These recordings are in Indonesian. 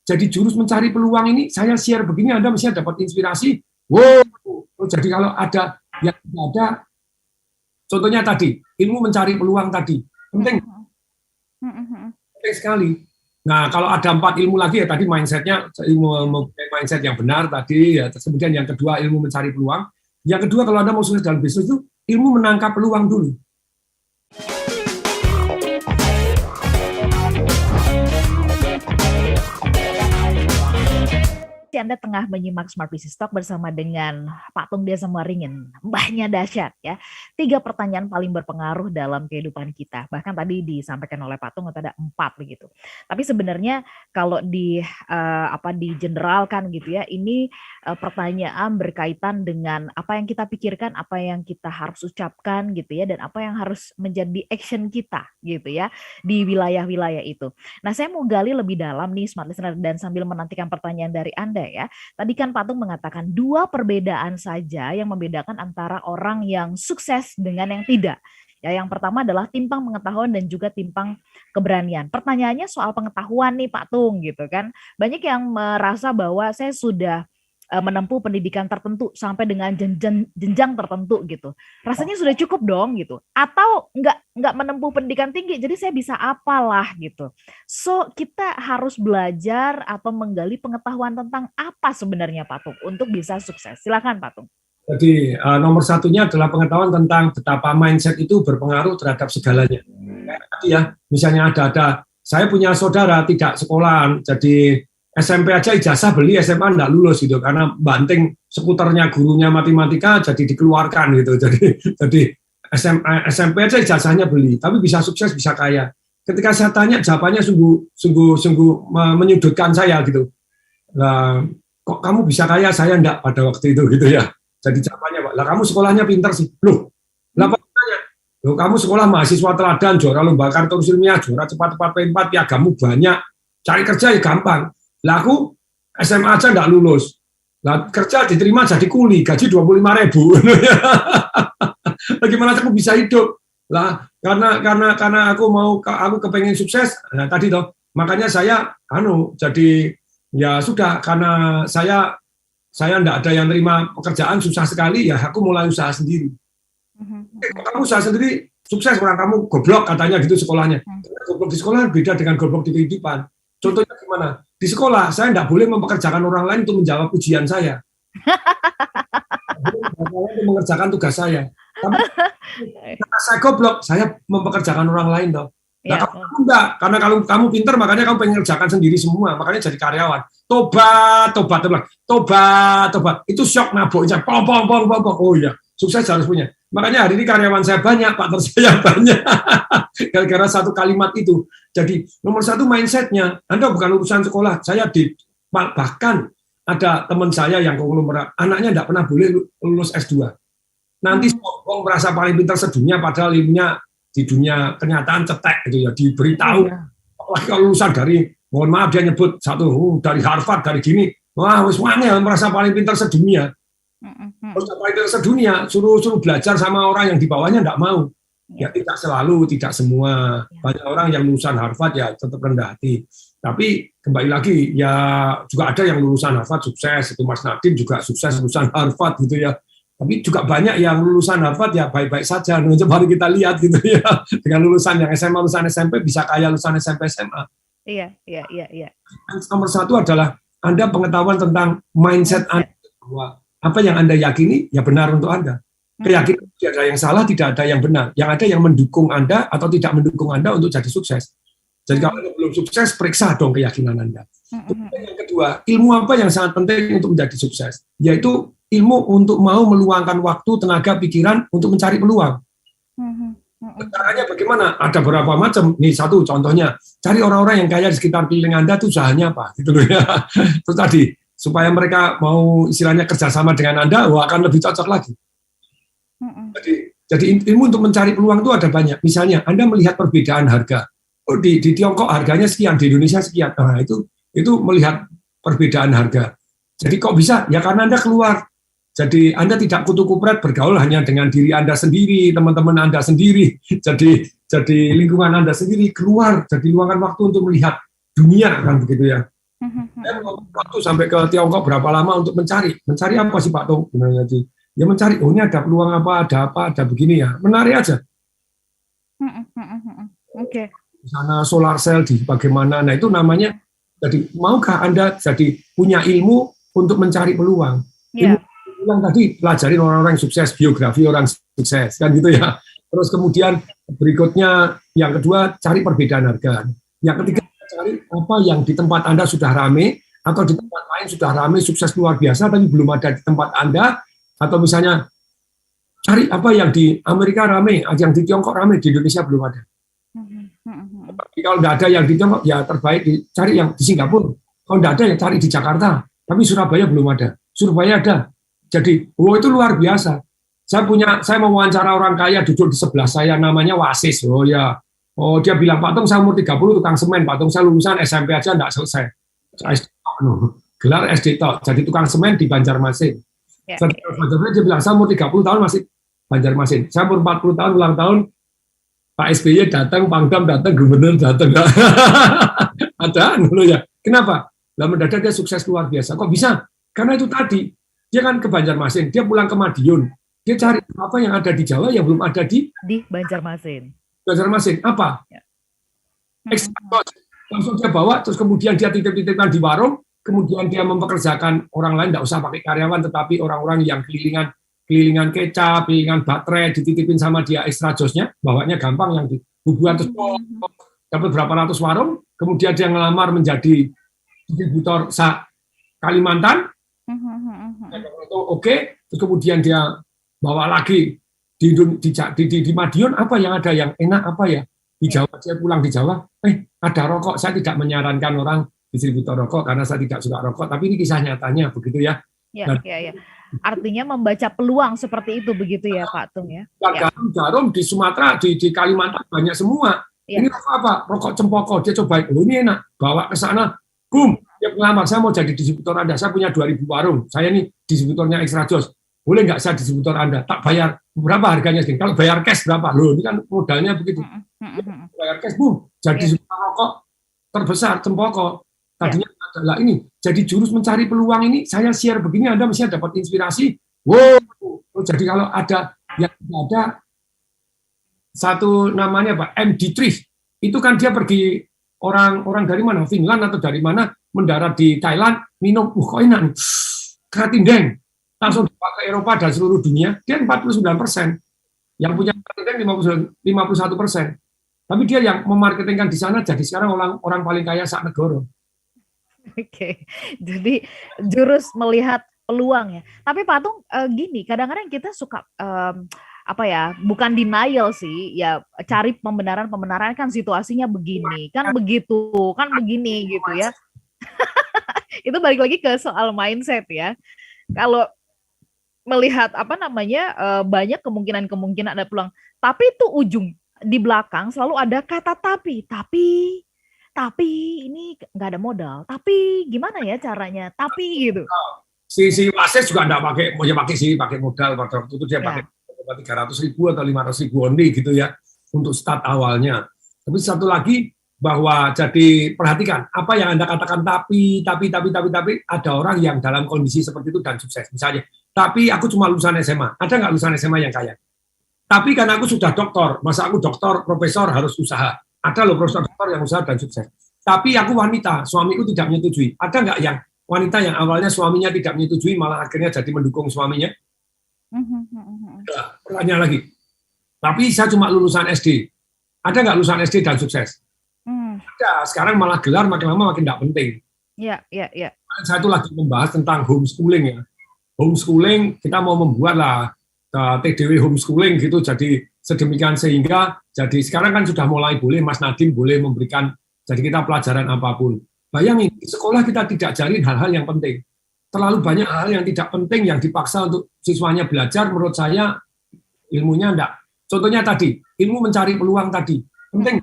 jadi jurus mencari peluang ini, saya share begini, Anda mesti dapat inspirasi. Wow, jadi kalau ada yang tidak ada, contohnya tadi, ilmu mencari peluang tadi, penting sekali. Nah, kalau ada 4 ilmu lagi ya tadi mindsetnya, ilmu mindset yang benar tadi, ya kemudian yang kedua ilmu mencari peluang, yang kedua kalau Anda mau sukses dalam bisnis itu ilmu menangkap peluang dulu. Anda tengah menyimak Smart Business Talk bersama dengan Pak Tung Desa Maringin, mbahnya dahsyat ya. 3 pertanyaan paling berpengaruh dalam kehidupan kita. Bahkan tadi disampaikan oleh Pak Tung ada 4 begitu. Tapi sebenarnya kalau digeneralkan gitu ya, ini pertanyaan berkaitan dengan apa yang kita pikirkan, apa yang kita harus ucapkan gitu ya, dan apa yang harus menjadi action kita gitu ya di wilayah-wilayah itu. Nah, saya mau gali lebih dalam nih Smart Listener dan sambil menantikan pertanyaan dari Anda ya. Tadi kan Pak Tung mengatakan 2 perbedaan saja yang membedakan antara orang yang sukses dengan yang tidak. Ya, yang pertama adalah timpang pengetahuan dan juga timpang keberanian. Pertanyaannya soal pengetahuan nih Pak Tung gitu kan. Banyak yang merasa bahwa saya sudah menempuh pendidikan tertentu sampai dengan jenjang tertentu gitu. Rasanya sudah cukup dong gitu. Atau enggak menempuh pendidikan tinggi, jadi saya bisa apalah gitu. So, kita harus belajar atau menggali pengetahuan tentang apa sebenarnya Pak Tung untuk bisa sukses. Silakan Pak Tung. Jadi nomor satunya adalah pengetahuan tentang betapa mindset itu berpengaruh terhadap segalanya. Tadi ya, misalnya ada saya punya saudara tidak sekolahan, jadi SMP aja ijazah beli, SMA enggak lulus gitu karena banting skuternya gurunya matematika jadi dikeluarkan gitu. Jadi SMP aja ijazahnya beli, tapi bisa sukses, bisa kaya. Ketika saya tanya jawabannya sungguh menyudutkan saya gitu. Lah, kok kamu bisa kaya, saya enggak pada waktu itu gitu ya. Jadi jawabannya, Pak, lah kamu sekolahnya pintar sih. Loh, lah Pak tanya, loh kamu sekolah mahasiswa teladan, juara lomba kartun ilmiah, juara cepat-cepat P4, piagamu banyak, cari kerja ya gampang. Lah aku SMA aja nggak lulus. Lah kerja diterima jadi kuli, gaji 25.000. Bagaimana aku bisa hidup? Lah karena aku kepengen sukses. Nah tadi toh, makanya saya jadi ya sudah karena saya nggak ada yang terima pekerjaan susah sekali ya aku mulai usaha sendiri. Kamu usaha sendiri sukses orang kamu goblok katanya gitu sekolahnya. Goblok di sekolah beda dengan goblok di kehidupan. Contohnya gimana? Di sekolah, saya tidak boleh mempekerjakan orang lain untuk menjawab ujian saya. Untuk mengerjakan tugas saya. Tapi karena saya goblok, saya mempekerjakan orang lain toh. Nah, kamu enggak, karena kalau kamu pintar makanya kamu pengen mengerjakan sendiri semua, makanya jadi karyawan. Tobat. Itu shock naboknya, pong. Oh iya, sukses harus punya. Makanya hari ini karyawan saya banyak, partner saya banyak. Gara-gara satu kalimat itu. Jadi nomor 1 mindsetnya, Anda bukan urusan sekolah. Bahkan ada teman saya yang konglomerat, anaknya tidak pernah boleh lulus S2. Nanti sombong merasa paling pintar sedunia, padahal ilmunya di dunia kenyataan cetek gitu ya, diberitahu. Apalagi kalau lulusan dari, mohon maaf dia nyebut dari Harvard, dari gini, wah semuanya merasa paling pintar sedunia. Terus paling pintar sedunia, suruh belajar sama orang yang di bawahnya tidak mau. Ya tidak selalu, tidak semua. Banyak orang yang lulusan Harvard ya tetap rendah hati. Tapi kembali lagi ya juga ada yang lulusan Harvard sukses. Itu Mas Nadiem juga sukses lulusan Harvard gitu ya. Tapi juga banyak yang lulusan Harvard ya baik-baik saja. Mari kita lihat gitu ya. Dengan lulusan yang SMA, lulusan SMP bisa kaya lulusan SMP SMA. Iya. Nomor 1 adalah Anda pengetahuan tentang mindset Anda. Bahwa apa yang Anda yakini ya benar untuk Anda. Keyakinan tidak ada yang salah, tidak ada yang benar. Yang ada yang mendukung Anda atau tidak mendukung Anda untuk jadi sukses. Jadi kalau Anda belum sukses, periksa dong keyakinan Anda. Yang kedua, ilmu apa yang sangat penting untuk menjadi sukses? Yaitu ilmu untuk mau meluangkan waktu, tenaga, pikiran untuk mencari peluang. Caranya bagaimana? Ada berapa macam. Nih satu contohnya, cari orang-orang yang kaya di sekitar keliling Anda itu usahanya apa? Gitu loh ya. Terus tadi, supaya mereka mau istilahnya kerjasama dengan Anda, akan lebih cocok lagi. Jadi ilmu untuk mencari peluang itu ada banyak. Misalnya Anda melihat perbedaan harga. Oh, di Tiongkok harganya sekian, di Indonesia sekian. Nah, itu melihat perbedaan harga. Jadi kok bisa? Ya karena Anda keluar. Jadi Anda tidak kutu-kupret bergaul hanya dengan diri Anda sendiri, teman-teman Anda sendiri. Jadi lingkungan Anda sendiri keluar. Jadi luangkan waktu untuk melihat dunia kan begitu ya. Saya waktu sampai ke Tiongkok berapa lama untuk mencari apa sih Pak Tung? Ya mencari, oh ini ada peluang apa, ada begini ya, menarik aja. Oke. Di sana solar cell di bagaimana, nah itu namanya. Jadi maukah Anda jadi punya ilmu untuk mencari peluang? Ilmu peluang tadi pelajarin orang-orang sukses, biografi orang sukses, kan gitu ya. Terus kemudian berikutnya yang kedua cari perbedaan harga. Yang ketiga cari apa yang di tempat Anda sudah rame atau di tempat lain sudah rame sukses luar biasa tapi belum ada di tempat Anda, atau misalnya cari apa yang di Amerika rame, yang di Tiongkok rame, di Indonesia belum ada. Tapi kalau tidak ada yang di Tiongkok, ya terbaik cari yang di Singapura. Kalau tidak ada, ya cari di Jakarta. Tapi Surabaya belum ada. Surabaya ada. Jadi, itu luar biasa. Saya mau wawancara orang kaya duduk di sebelah saya, namanya Wasis. Oh ya, dia bilang, Pak Tung, saya umur 30 tukang semen. Pak Tung, saya lulusan SMP aja tidak selesai. Gelar SD tok. Jadi tukang semen di Banjarmasin. Dia bilang, saya umur 30 tahun masih Banjarmasin. Saya umur 40 tahun ulang tahun, Pak SBY datang, Pangdam datang, Gubernur datang. Ada dulu ya. Kenapa? Lah mendadak dia sukses luar biasa. Kok bisa? Karena itu tadi. Dia kan ke Banjarmasin, dia pulang ke Madiun. Dia cari apa yang ada di Jawa yang belum ada di Banjarmasin. Banjarmasin. Apa? Langsung dia bawa, terus kemudian dia titip-titipkan di warung, kemudian dia mempekerjakan orang lain, tidak usah pakai karyawan, tetapi orang-orang yang kelilingan kecap, kelilingan baterai, dititipin sama dia extra josnya, bawanya gampang yang di bubuhan terus dapat berapa ratus warung, kemudian dia ngelamar menjadi distributor Kalimantan, oke, terus kemudian dia bawa lagi di Madiun, apa yang ada yang enak apa ya, di Jawa, saya pulang di Jawa, ada rokok, saya tidak menyarankan orang distributor rokok, karena saya tidak suka rokok, tapi ini kisah nyatanya, begitu ya. Ya. Artinya membaca peluang seperti itu begitu ya Pak Tung ya. Jarum di Sumatera, di Kalimantan banyak semua. Ini apa? Rokok cempoko, dia cobain. Ini enak, bawa ke sana, boom, dia ngelamar, saya mau jadi distributor Anda, saya punya 2000 warung, saya ini distributornya Extra Jos. Boleh nggak saya distributor Anda? Tak bayar, berapa harganya? Kalau bayar cash berapa? Loh, ini kan modalnya begitu. Bayar cash, boom, jadi distributor rokok terbesar, cempoko. Tadinya adalah ini, jadi jurus mencari peluang ini, saya share begini, Anda mesti dapat inspirasi. Wow, jadi kalau ada yang ada satu namanya Pak MD Trif, itu kan dia pergi orang dari mana, Finland atau dari mana, mendarat di Thailand, minum, kok enak nih, Kratindeng, langsung dipakai ke Eropa dan seluruh dunia, dia 49%, yang punya Kratindeng 51%, tapi dia yang memarketingkan di sana, jadi sekarang orang paling kaya sak negara. Oke, jadi jurus melihat peluang ya. Tapi Pak Tung gini, kadang-kadang kita suka bukan denial sih, ya cari pembenaran kan situasinya begini, kan begitu, kan begini gitu ya. Itu balik lagi ke soal mindset ya. Kalau melihat banyak kemungkinan ada peluang, tapi itu ujung di belakang selalu ada kata tapi ini nggak ada modal, tapi gimana ya caranya, tapi gitu. Si Wasis juga nggak pakai modal, pada waktu itu dia pakai 300.000 atau 500.000 only gitu ya, untuk start awalnya. Tapi satu lagi, bahwa jadi perhatikan, apa yang Anda katakan tapi, ada orang yang dalam kondisi seperti itu dan sukses. Misalnya, tapi aku cuma lulusan SMA, ada nggak lulusan SMA yang kaya? Tapi karena aku sudah doktor, masa aku doktor, profesor harus usaha. Ada loh profesor doktor yang usaha dan sukses. Tapi aku wanita, suamiku tidak menyetujui. Ada nggak yang wanita yang awalnya suaminya tidak menyetujui, malah akhirnya jadi mendukung suaminya? Pertanyaan lagi. Tapi saya cuma lulusan SD. Ada nggak lulusan SD dan sukses? Ada. Sekarang malah gelar makin lama makin tidak penting. Iya. Saya itu lagi membahas tentang homeschooling ya. Homeschooling, kita mau membuat lah TDW homeschooling gitu, jadi sedemikian sehingga jadi sekarang kan sudah mulai boleh Mas Nadiem boleh memberikan, jadi kita pelajaran apapun. Bayangin di sekolah kita tidak ajarin hal-hal yang penting, terlalu banyak hal yang tidak penting yang dipaksa untuk siswanya belajar. Menurut saya ilmunya enggak. Contohnya tadi ilmu mencari peluang tadi penting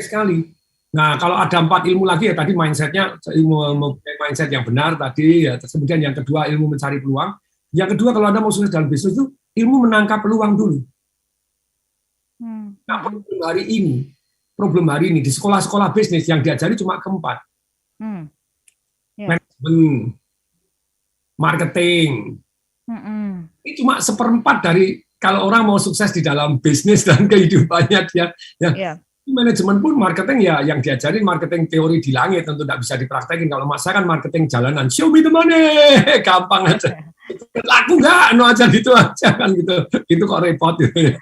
sekali. Nah kalau ada 4 ilmu lagi ya tadi mindsetnya, ilmu mindset yang benar tadi ya, kemudian yang kedua ilmu mencari peluang. Yang kedua, kalau Anda mau sukses dalam bisnis itu, ilmu menangkap peluang dulu. Nah, problem hari ini di sekolah-sekolah bisnis yang diajari cuma keempat. Hmm. Ya. manajemen, marketing. Ini cuma 1/4 dari kalau orang mau sukses di dalam bisnis dan kehidupannya dia. Ya. Manajemen pun marketing ya yang diajarin marketing teori di langit tentu tidak bisa dipraktekin. Kalau masa kan marketing jalanan, show me the money, gampang aja. Laku nggak, no aja gitu aja kan gitu. Itu kok repot gitu.